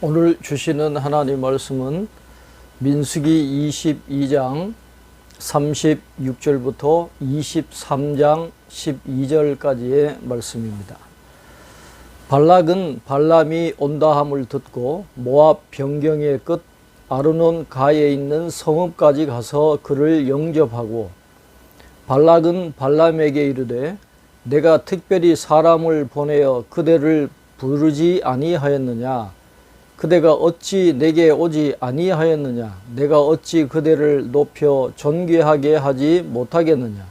오늘 주시는 하나님 말씀은 민수기 22장 36절부터 23장 12절까지의 말씀입니다. 발락은 발람이 온다함을 듣고 모압 변경의 끝 아르논 가에 있는 성읍까지 가서 그를 영접하고, 발락은 발람에게 이르되 내가 특별히 사람을 보내어 그대를 부르지 아니하였느냐? 그대가 어찌 내게 오지 아니하였느냐? 내가 어찌 그대를 높여 존귀하게 하지 못하겠느냐?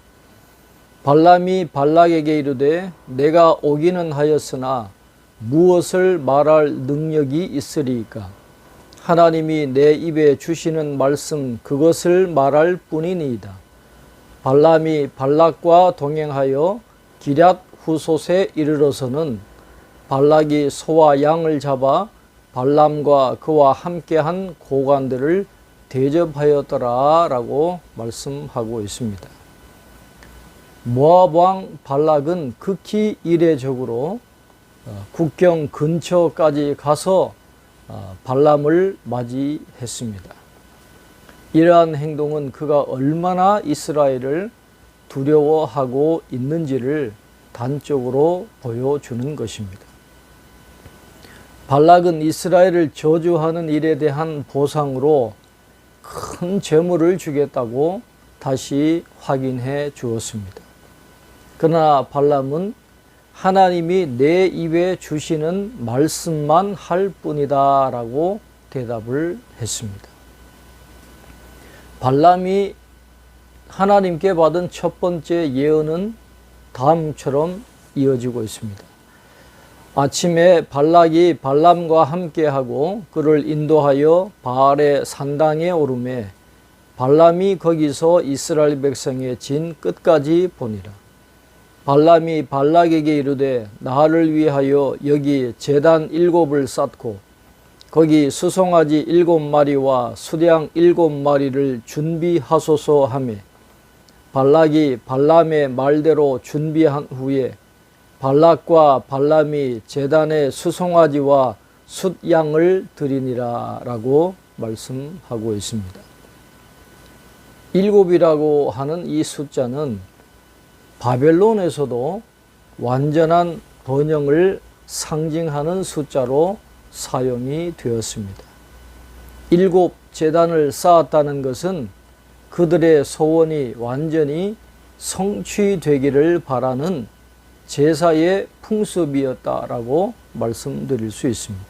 발람이 발락에게 이르되 내가 오기는 하였으나 무엇을 말할 능력이 있으리이까? 하나님이 내 입에 주시는 말씀 그것을 말할 뿐이니이다. 발람이 발락과 동행하여 기럇 후솥에 이르러서는 발락이 소와 양을 잡아 발람과 그와 함께한 고관들을 대접하였더라 라고 말씀하고 있습니다. 모압 왕 발락은 극히 이례적으로 국경 근처까지 가서 발람을 맞이했습니다. 이러한 행동은 그가 얼마나 이스라엘을 두려워하고 있는지를 단적으로 보여주는 것입니다. 발락은 이스라엘을 저주하는 일에 대한 보상으로 큰 재물을 주겠다고 다시 확인해 주었습니다. 그러나 발람은 하나님이 내 입에 주시는 말씀만 할 뿐이다 라고 대답을 했습니다. 발람이 하나님께 받은 첫 번째 예언은 다음처럼 이어지고 있습니다. 아침에 발락이 발람과 함께하고 그를 인도하여 바알의 산당에 오르매 발람이 거기서 이스라엘 백성의 진 끝까지 보니라. 발람이 발락에게 이르되 나를 위하여 여기 제단 7을 쌓고 거기 수송아지 7마리와 수량 7마리를 준비하소서 하매, 발락이 발람의 말대로 준비한 후에 발락과 발람이 제단에 수송아지와 숫양을 드리니라 라고 말씀하고 있습니다. 7이라고 하는 이 숫자는 바벨론에서도 완전한 번영을 상징하는 숫자로 사용이 되었습니다. 7 제단을 쌓았다는 것은 그들의 소원이 완전히 성취되기를 바라는 제사의 풍습이었다라고 말씀드릴 수 있습니다.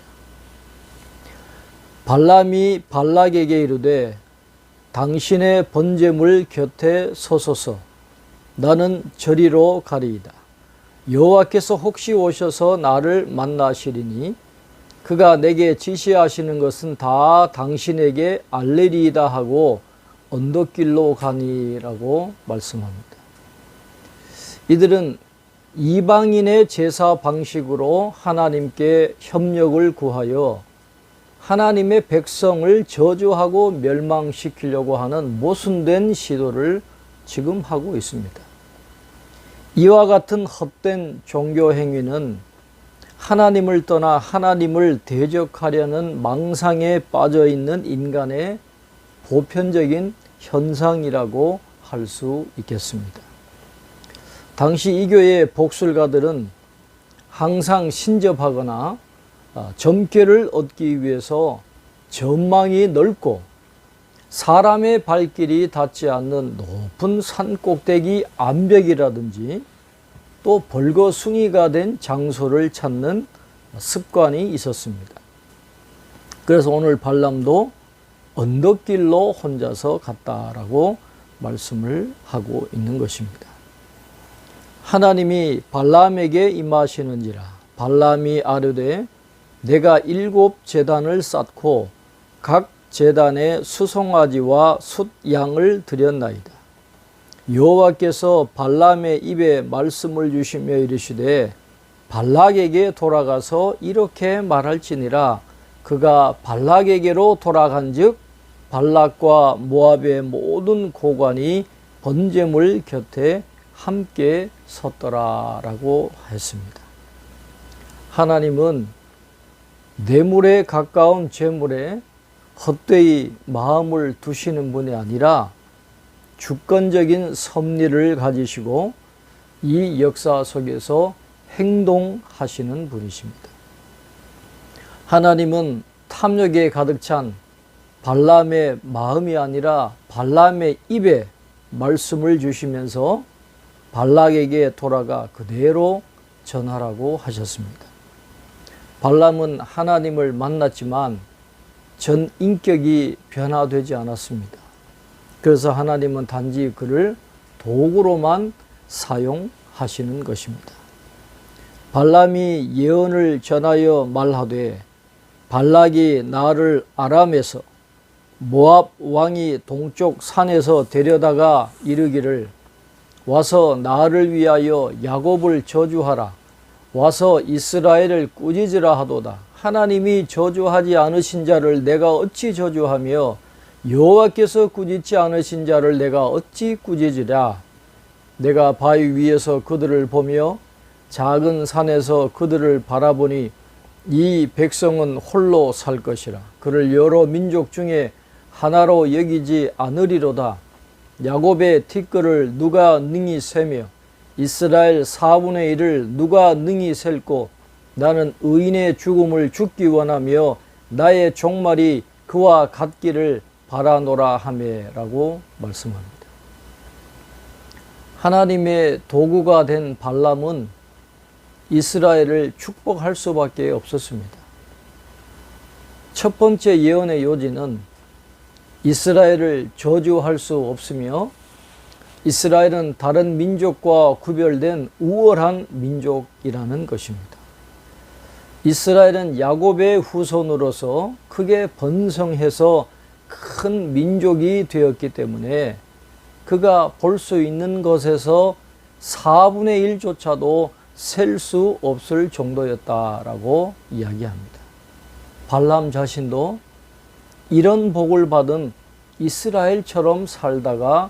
발람이 발락에게 이르되 당신의 번제물 곁에 서소서, 나는 저리로 가리이다. 여호와께서 혹시 오셔서 나를 만나시리니 그가 내게 지시하시는 것은 다 당신에게 알리리이다 하고 언덕길로 가니라고 말씀합니다. 이들은 이방인의 제사 방식으로 하나님께 협력을 구하여 하나님의 백성을 저주하고 멸망시키려고 하는 모순된 시도를 지금 하고 있습니다. 이와 같은 헛된 종교 행위는 하나님을 떠나 하나님을 대적하려는 망상에 빠져 있는 인간의 보편적인 현상이라고 할 수 있겠습니다. 당시 이교의 복술가들은 항상 신접하거나 점괘를 얻기 위해서 전망이 넓고 사람의 발길이 닿지 않는 높은 산 꼭대기 암벽이라든지 또 벌거숭이가 된 장소를 찾는 습관이 있었습니다. 그래서 오늘 발람도 언덕길로 혼자서 갔다라고 말씀을 하고 있는 것입니다. 하나님이 발람에게 임하시는지라. 발람이 아뢰되 내가 7 제단을 쌓고 각 제단에 수송아지와 숫양을 드렸나이다. 여호와께서 발람의 입에 말씀을 주시며 이르시되 발락에게 돌아가서 이렇게 말할지니라. 그가 발락에게로 돌아간즉 발락과 모압의 모든 고관이 번제물 곁에 함께 섰더라 라고 했습니다. 하나님은 뇌물에 가까운 재물에 헛되이 마음을 두시는 분이 아니라 주권적인 섭리를 가지시고 이 역사 속에서 행동하시는 분이십니다. 하나님은 탐욕에 가득 찬 발람의 마음이 아니라 발람의 입에 말씀을 주시면서 발락에게 돌아가 그대로 전하라고 하셨습니다. 발람은 하나님을 만났지만 전 인격이 변화되지 않았습니다. 그래서 하나님은 단지 그를 도구로만 사용하시는 것입니다. 발람이 예언을 전하여 말하되 발락이 나를 아람에서 모압 왕이 동쪽 산에서 데려다가 이르기를 와서 나를 위하여 야곱을 저주하라 와서 이스라엘을 꾸짖으라 하도다. 하나님이 저주하지 않으신 자를 내가 어찌 저주하며 여호와께서 꾸짖지 않으신 자를 내가 어찌 꾸짖으랴. 내가 바위 위에서 그들을 보며 작은 산에서 그들을 바라보니 이 백성은 홀로 살 것이라. 그를 여러 민족 중에 하나로 여기지 않으리로다. 야곱의 티끌을 누가 능히 세며 이스라엘 4분의 1을 누가 능히 셀고 나는 의인의 죽음을 죽기 원하며 나의 종말이 그와 같기를 바라노라 하매라고 말씀합니다. 하나님의 도구가 된 발람은 이스라엘을 축복할 수밖에 없었습니다. 첫 번째 예언의 요지는 이스라엘을 저주할 수 없으며 이스라엘은 다른 민족과 구별된 우월한 민족이라는 것입니다. 이스라엘은 야곱의 후손으로서 크게 번성해서 큰 민족이 되었기 때문에 그가 볼 수 있는 것에서 4분의 1조차도 셀 수 없을 정도였다라고 이야기합니다. 발람 자신도 이런 복을 받은 이스라엘처럼 살다가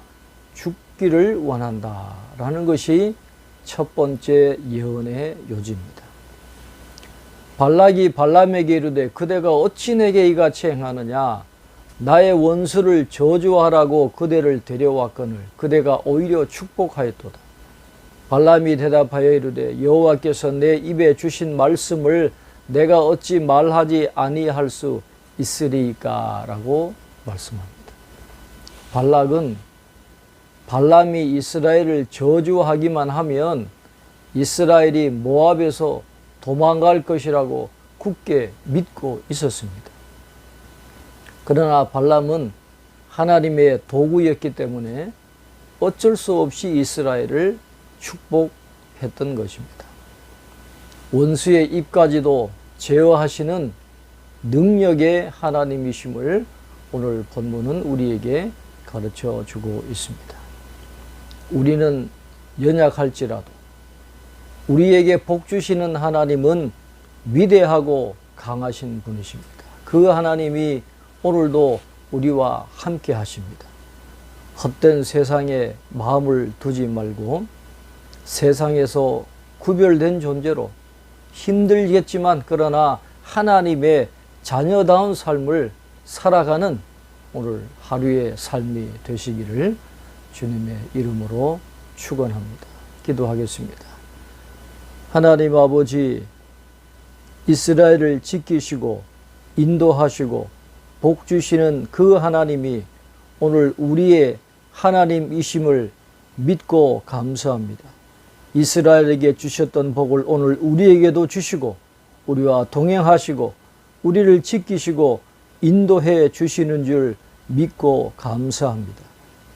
죽기를 원한다라는 것이 첫 번째 예언의 요지입니다. 발락이 발람에게 이르되 그대가 어찌 내게 이같이 행하느냐. 나의 원수를 저주하라고 그대를 데려왔거늘 그대가 오히려 축복하였도다. 발람이 대답하여 이르되 여호와께서 내 입에 주신 말씀을 내가 어찌 말하지 아니할 수 있으리까 라고 말씀합니다. 발락은 발람이 이스라엘을 저주하기만 하면 이스라엘이 모압에서 도망갈 것이라고 굳게 믿고 있었습니다. 그러나 발람은 하나님의 도구였기 때문에 어쩔 수 없이 이스라엘을 축복했던 것입니다. 원수의 입까지도 제어하시는 능력의 하나님이심을 오늘 본문은 우리에게 가르쳐 주고 있습니다. 우리는 연약할지라도 우리에게 복 주시는 하나님은 위대하고 강하신 분이십니다. 그 하나님이 오늘도 우리와 함께 하십니다. 헛된 세상에 마음을 두지 말고 세상에서 구별된 존재로 힘들겠지만 그러나 하나님의 자녀다운 삶을 살아가는 오늘 하루의 삶이 되시기를 주님의 이름으로 축원합니다. 기도하겠습니다. 하나님 아버지, 이스라엘을 지키시고 인도하시고 복 주시는 그 하나님이 오늘 우리의 하나님이심을 믿고 감사합니다. 이스라엘에게 주셨던 복을 오늘 우리에게도 주시고 우리와 동행하시고 우리를 지키시고 인도해 주시는 줄 믿고 감사합니다.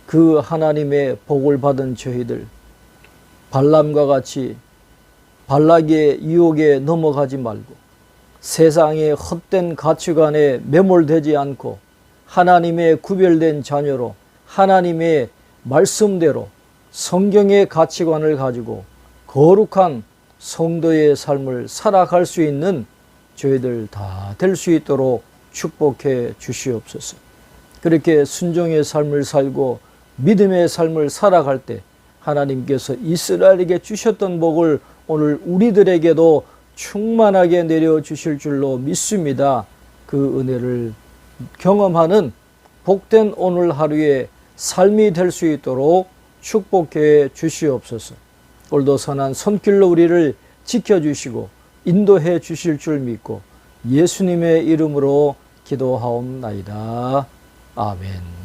그 하나님의 복을 받은 저희들 발람과 같이 발락의 유혹에 넘어가지 말고 세상의 헛된 가치관에 매몰되지 않고 하나님의 구별된 자녀로 하나님의 말씀대로 성경의 가치관을 가지고 거룩한 성도의 삶을 살아갈 수 있는 저희들 다 될 수 있도록 축복해 주시옵소서. 그렇게 순종의 삶을 살고 믿음의 삶을 살아갈 때 하나님께서 이스라엘에게 주셨던 복을 오늘 우리들에게도 충만하게 내려주실 줄로 믿습니다. 그 은혜를 경험하는 복된 오늘 하루의 삶이 될 수 있도록 축복해 주시옵소서. 오늘도 선한 손길로 우리를 지켜주시고 인도해 주실 줄 믿고 예수님의 이름으로 기도하옵나이다. 아멘.